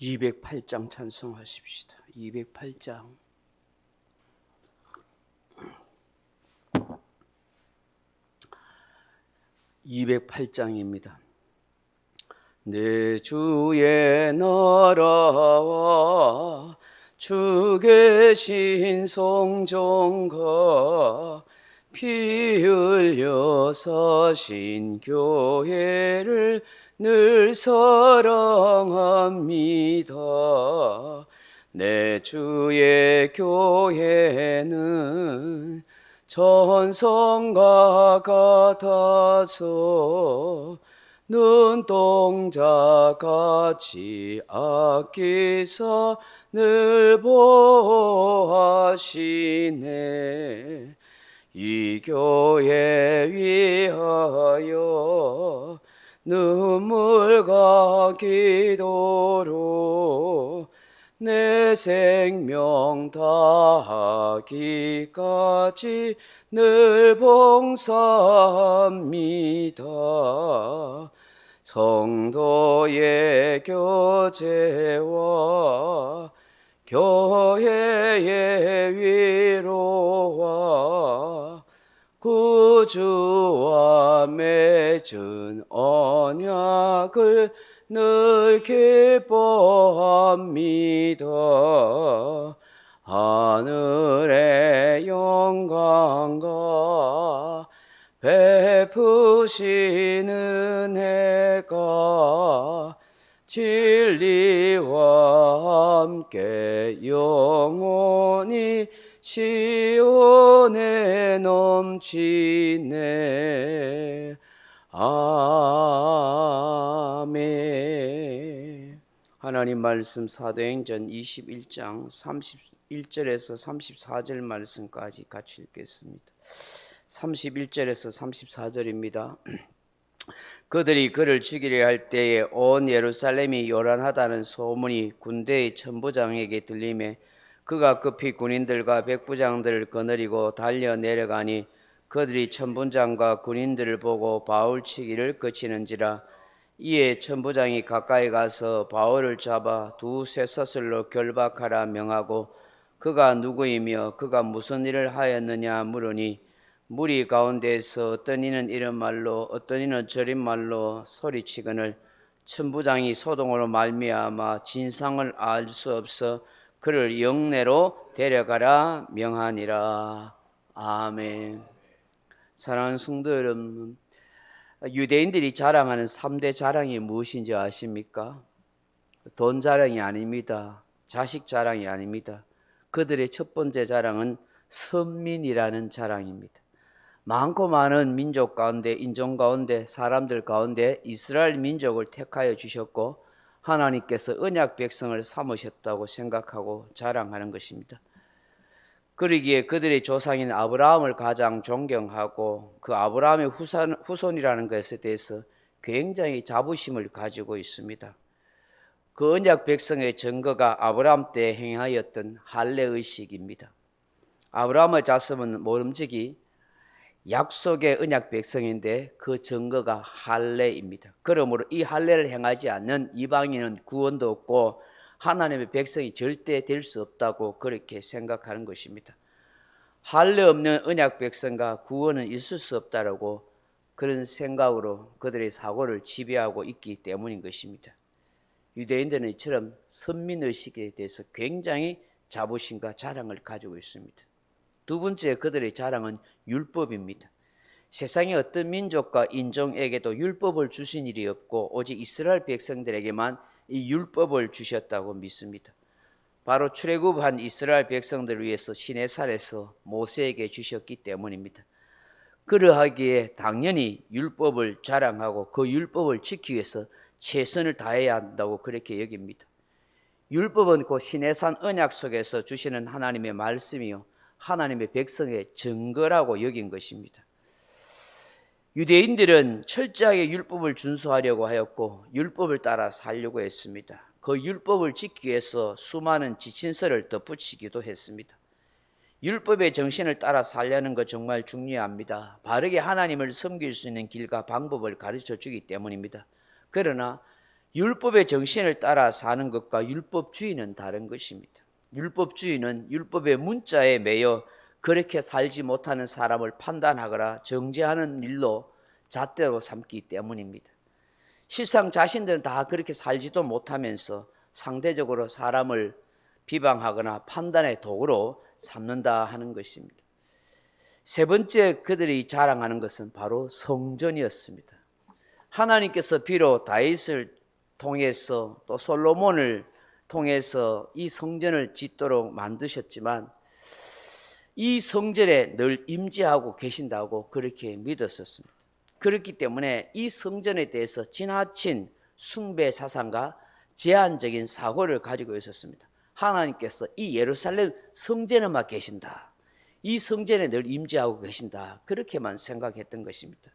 208장 찬송하십시다. 208장. 208장입니다. 내 주의 나라와 주 계신 성전과 피 흘려 사신 교회를 늘 사랑합니다. 내 주의 교회는 천성과 같아서 눈동자같이 아끼사 늘 보호하시네. 이 교회 위하여 눈물과 기도로 내 생명 다하기까지 늘 봉사합니다. 성도의 교제와 교회의 위로와 구주와 맺은 언약을 늘 기뻐합니다. 하늘의 영광과 베푸신 은혜가 진리와 함께 영원히 시온에 넘치네. 아멘. 하나님 말씀 사도행전 21장 31절에서 34절 말씀까지 같이 읽겠습니다. 31절에서 34절입니다. 그들이 그를 죽이려 할 때에 온 예루살렘이 요란하다는 소문이 군대의 천부장에게 들리매 그가 급히 군인들과 백부장들을 거느리고 달려 내려가니 그들이 천부장과 군인들을 보고 바울 치기를 그치는지라. 이에 천부장이 가까이 가서 바울을 잡아 두 쇠사슬로 결박하라 명하고 그가 누구이며 그가 무슨 일을 하였느냐 물으니 무리 가운데에서 어떤 이는 이런 말로 어떤 이는 저런 말로 소리치거늘 천부장이 소동으로 말미암아 진상을 알 수 없어 그를 영내로 데려가라 명하니라. 아멘. 사랑하는 성도 여러분, 유대인들이 자랑하는 3대 자랑이 무엇인지 아십니까? 돈 자랑이 아닙니다. 자식 자랑이 아닙니다. 그들의 첫 번째 자랑은 선민이라는 자랑입니다. 많고 많은 민족 가운데, 인종 가운데, 사람들 가운데 이스라엘 민족을 택하여 주셨고 하나님께서 언약 백성을 삼으셨다고 생각하고 자랑하는 것입니다. 그러기에 그들의 조상인 아브라함을 가장 존경하고 그 아브라함의 후손이라는 것에 대해서 굉장히 자부심을 가지고 있습니다. 그 언약 백성의 증거가 아브라함 때 행하였던 할례의식입니다. 아브라함의 자손은 모름지기 약속의 언약 백성인데 그 증거가 할례입니다. 그러므로 이 할례를 행하지 않는 이방인은 구원도 없고 하나님의 백성이 절대 될 수 없다고 그렇게 생각하는 것입니다. 할례 없는 언약 백성과 구원은 있을 수 없다라고 그런 생각으로 그들의 사고를 지배하고 있기 때문인 것입니다. 유대인들은 이처럼 선민의식에 대해서 굉장히 자부심과 자랑을 가지고 있습니다. 두 번째 그들의 자랑은 율법입니다. 세상의 어떤 민족과 인종에게도 율법을 주신 일이 없고 오직 이스라엘 백성들에게만 이 율법을 주셨다고 믿습니다. 바로 출애굽한 이스라엘 백성들을 위해서 시내산에서 모세에게 주셨기 때문입니다. 그러하기에 당연히 율법을 자랑하고 그 율법을 지키기 위해서 최선을 다해야 한다고 그렇게 여깁니다. 율법은 곧 시내산 언약 속에서 주시는 하나님의 말씀이요 하나님의 백성의 증거라고 여긴 것입니다. 유대인들은 철저하게 율법을 준수하려고 하였고 율법을 따라 살려고 했습니다. 그 율법을 지키기 위해서 수많은 지침서를 덧붙이기도 했습니다. 율법의 정신을 따라 살려는 것 정말 중요합니다. 바르게 하나님을 섬길 수 있는 길과 방법을 가르쳐 주기 때문입니다. 그러나 율법의 정신을 따라 사는 것과 율법주의는 다른 것입니다. 율법주의는 율법의 문자에 매여 그렇게 살지 못하는 사람을 판단하거나 정죄하는 일로 잣대로 삼기 때문입니다. 실상 자신들은 다 그렇게 살지도 못하면서 상대적으로 사람을 비방하거나 판단의 도구로 삼는다 하는 것입니다. 세 번째 그들이 자랑하는 것은 바로 성전이었습니다. 하나님께서 비록 다윗을 통해서 또 솔로몬을 통해서 이 성전을 짓도록 만드셨지만 이 성전에 늘 임재하고 계신다고 그렇게 믿었었습니다. 그렇기 때문에 이 성전에 대해서 지나친 숭배 사상과 제한적인 사고를 가지고 있었습니다. 하나님께서 이 예루살렘 성전에만 계신다, 이 성전에 늘 임재하고 계신다, 그렇게만 생각했던 것입니다.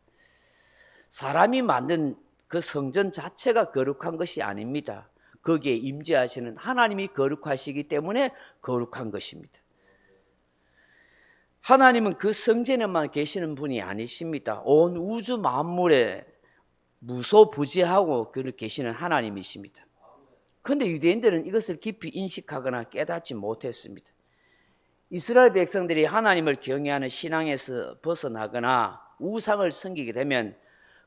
사람이 만든 그 성전 자체가 거룩한 것이 아닙니다. 거기에 임재하시는 하나님이 거룩하시기 때문에 거룩한 것입니다. 하나님은 그 성전에만 계시는 분이 아니십니다. 온 우주 만물에 무소부지하고 계시는 하나님이십니다. 그런데 유대인들은 이것을 깊이 인식하거나 깨닫지 못했습니다. 이스라엘 백성들이 하나님을 경외하는 신앙에서 벗어나거나 우상을 섬기게 되면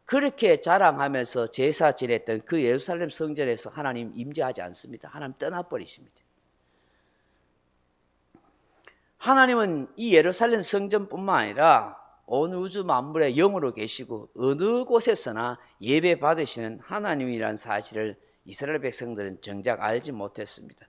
그렇게 자랑하면서 제사 지냈던 그 예루살렘 성전에서 하나님 임재하지 않습니다. 하나님 떠나버리십니다. 하나님은 이 예루살렘 성전뿐만 아니라 온 우주 만물에 영으로 계시고 어느 곳에서나 예배 받으시는 하나님이라는 사실을 이스라엘 백성들은 정작 알지 못했습니다.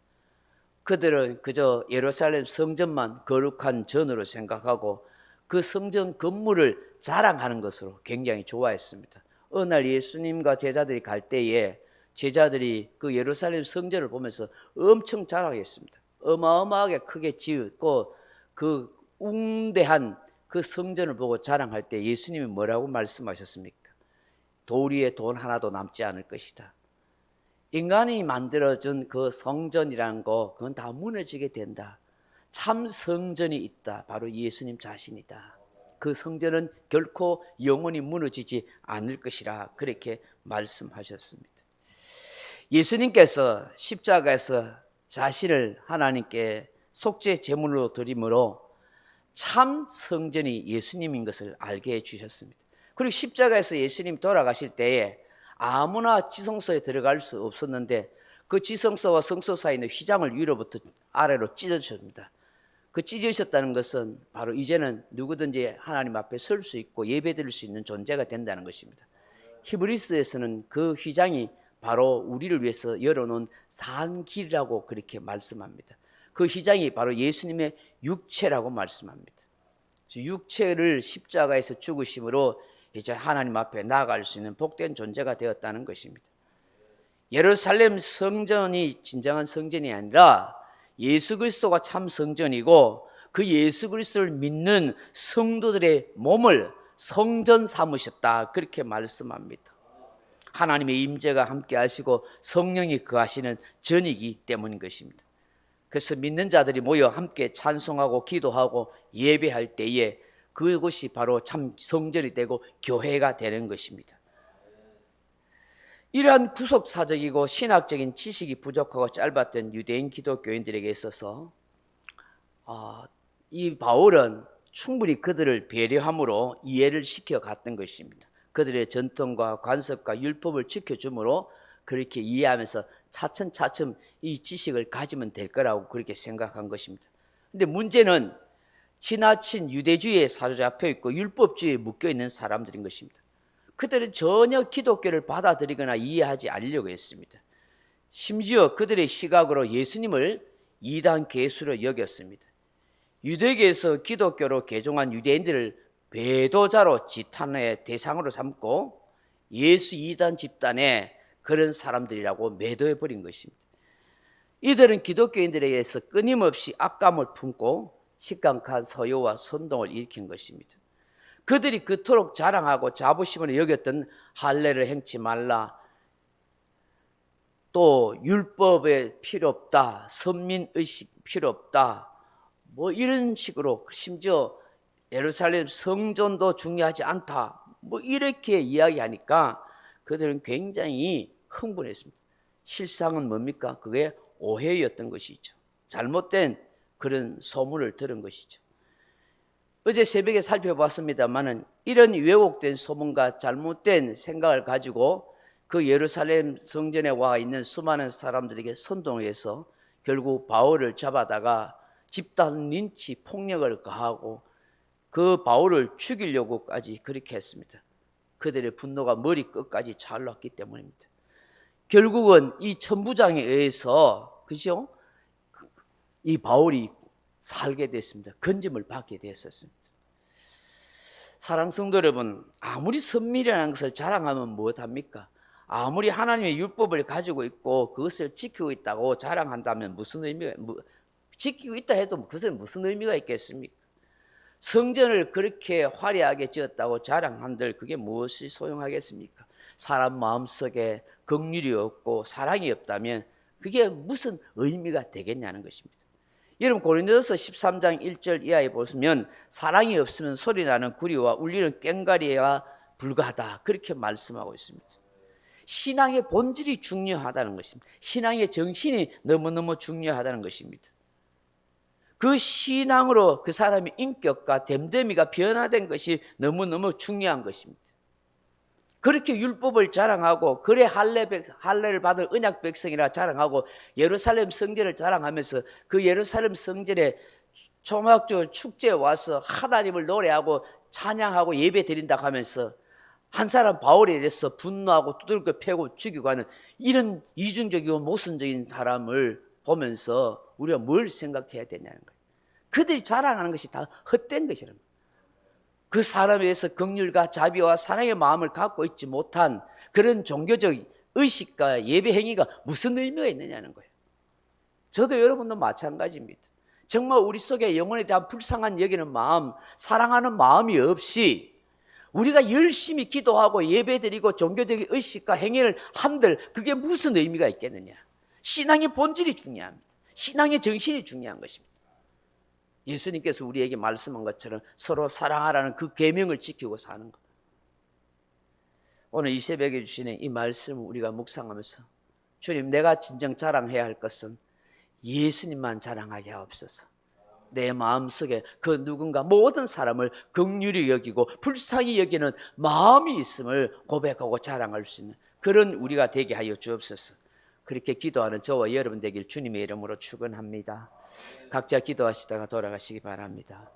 그들은 그저 예루살렘 성전만 거룩한 전으로 생각하고 그 성전 건물을 자랑하는 것으로 굉장히 좋아했습니다. 어느 날 예수님과 제자들이 갈 때에 제자들이 그 예루살렘 성전을 보면서 엄청 자랑했습니다. 어마어마하게 크게 지었고 그 웅대한 그 성전을 보고 자랑할 때 예수님이 뭐라고 말씀하셨습니까? 돌 위에 돈 하나도 남지 않을 것이다. 인간이 만들어준 그 성전이라는 거, 그건 다 무너지게 된다. 참 성전이 있다. 바로 예수님 자신이다. 그 성전은 결코 영원히 무너지지 않을 것이라 그렇게 말씀하셨습니다. 예수님께서 십자가에서 자신을 하나님께 속죄 제물로 드림으로 참 성전이 예수님인 것을 알게 해주셨습니다. 그리고 십자가에서 예수님 돌아가실 때에 아무나 지성소에 들어갈 수 없었는데 그 지성소와 성소 사이에 있는 휘장을 위로부터 아래로 찢어주십니다. 그 찢으셨다는 것은 바로 이제는 누구든지 하나님 앞에 설 수 있고 예배드릴 수 있는 존재가 된다는 것입니다. 히브리스에서는 그 휘장이 바로 우리를 위해서 열어놓은 산 길이라고 그렇게 말씀합니다. 그 휘장이 바로 예수님의 육체라고 말씀합니다. 육체를 십자가에서 죽으심으로 이제 하나님 앞에 나아갈 수 있는 복된 존재가 되었다는 것입니다. 예루살렘 성전이 진정한 성전이 아니라 예수 그리스도가 참 성전이고 그 예수 그리스도를 믿는 성도들의 몸을 성전 삼으셨다, 그렇게 말씀합니다. 하나님의 임재가 함께 하시고 성령이 거하시는 전이기 때문인 것입니다. 그래서 믿는 자들이 모여 함께 찬송하고 기도하고 예배할 때에 그것이 바로 참 성전이 되고 교회가 되는 것입니다. 이러한 구속사적이고 신학적인 지식이 부족하고 짧았던 유대인 기독교인들에게 있어서 이 바울은 충분히 그들을 배려함으로 이해를 시켜갔던 것입니다. 그들의 전통과 관습과 율법을 지켜주므로 그렇게 이해하면서 차츰차츰 이 지식을 가지면 될 거라고 그렇게 생각한 것입니다. 그런데 문제는 지나친 유대주의에 사로잡혀 있고 율법주의에 묶여 있는 사람들인 것입니다. 그들은 전혀 기독교를 받아들이거나 이해하지 않으려고 했습니다. 심지어 그들의 시각으로 예수님을 이단 괴수로 여겼습니다. 유대교에서 기독교로 개종한 유대인들을 배도자로 지탄의 대상으로 삼고 예수 이단 집단의 그런 사람들이라고 매도해버린 것입니다. 이들은 기독교인들에게서 끊임없이 악감을 품고 식강한 서요와 선동을 일으킨 것입니다. 그들이 그토록 자랑하고 자부심으로 여겼던 할례를 행치 말라, 또 율법에 필요 없다, 선민의식 필요 없다, 뭐 이런 식으로, 심지어 예루살렘 성전도 중요하지 않다, 뭐 이렇게 이야기하니까 그들은 굉장히 흥분했습니다. 실상은 뭡니까? 그게 오해였던 것이죠. 잘못된 그런 소문을 들은 것이죠. 어제 새벽에 살펴봤습니다마는 이런 왜곡된 소문과 잘못된 생각을 가지고 그 예루살렘 성전에 와 있는 수많은 사람들에게 선동해서 결국 바울을 잡아다가 집단 린치 폭력을 가하고 그 바울을 죽이려고까지 그렇게 했습니다. 그들의 분노가 머리끝까지 차올랐기 때문입니다. 결국은 이 천부장에 의해서 그죠? 이 바울이 살게 됐습니다. 건짐을 받게 되었습니다. 사랑하는 성도 여러분, 아무리 선밀이라는 것을 자랑하면 무엇합니까? 아무리 하나님의 율법을 가지고 있고 그것을 지키고 있다고 자랑한다면 무슨 의미가, 지키고 있다 해도 그것은 무슨 의미가 있겠습니까? 성전을 그렇게 화려하게 지었다고 자랑한들 그게 무엇이 소용하겠습니까? 사람 마음속에 긍휼이 없고 사랑이 없다면 그게 무슨 의미가 되겠냐는 것입니다. 여러분 고린도서 13장 1절 이하에 보시면 사랑이 없으면 소리나는 구리와 울리는 꽹과리가 불가하다 그렇게 말씀하고 있습니다. 신앙의 본질이 중요하다는 것입니다. 신앙의 정신이 너무너무 중요하다는 것입니다. 그 신앙으로 그 사람의 인격과 됨됨이가 변화된 것이 너무너무 중요한 것입니다. 그렇게 율법을 자랑하고 그래 할례를 받을 언약 백성이라 자랑하고 예루살렘 성전을 자랑하면서 그 예루살렘 성전에 초막절 축제에 와서 하나님을 노래하고 찬양하고 예배 드린다고 하면서 한 사람 바울에 대해서 분노하고 두들겨 패고 죽이고 하는 이런 이중적이고 모순적인 사람을 보면서 우리가 뭘 생각해야 되냐는 거예요. 그들이 자랑하는 것이 다 헛된 것이라는 거예요. 그 사람에 대해서 긍휼과 자비와 사랑의 마음을 갖고 있지 못한 그런 종교적 의식과 예배 행위가 무슨 의미가 있느냐는 거예요. 저도 여러분도 마찬가지입니다. 정말 우리 속에 영혼에 대한 불쌍한 여기는 마음, 사랑하는 마음이 없이 우리가 열심히 기도하고 예배드리고 종교적 의식과 행위를 한들 그게 무슨 의미가 있겠느냐. 신앙의 본질이 중요합니다. 신앙의 정신이 중요한 것입니다. 예수님께서 우리에게 말씀한 것처럼 서로 사랑하라는 그 계명을 지키고 사는 것. 오늘 이 새벽에 주시는 이 말씀을 우리가 묵상하면서 주님, 내가 진정 자랑해야 할 것은 예수님만 자랑하게 하옵소서. 내 마음속에 그 누군가 모든 사람을 긍휼히 여기고 불쌍히 여기는 마음이 있음을 고백하고 자랑할 수 있는 그런 우리가 되게 하여 주옵소서. 그렇게 기도하는 저와 여러분 되길 주님의 이름으로 축원합니다. 각자 기도하시다가 돌아가시기 바랍니다.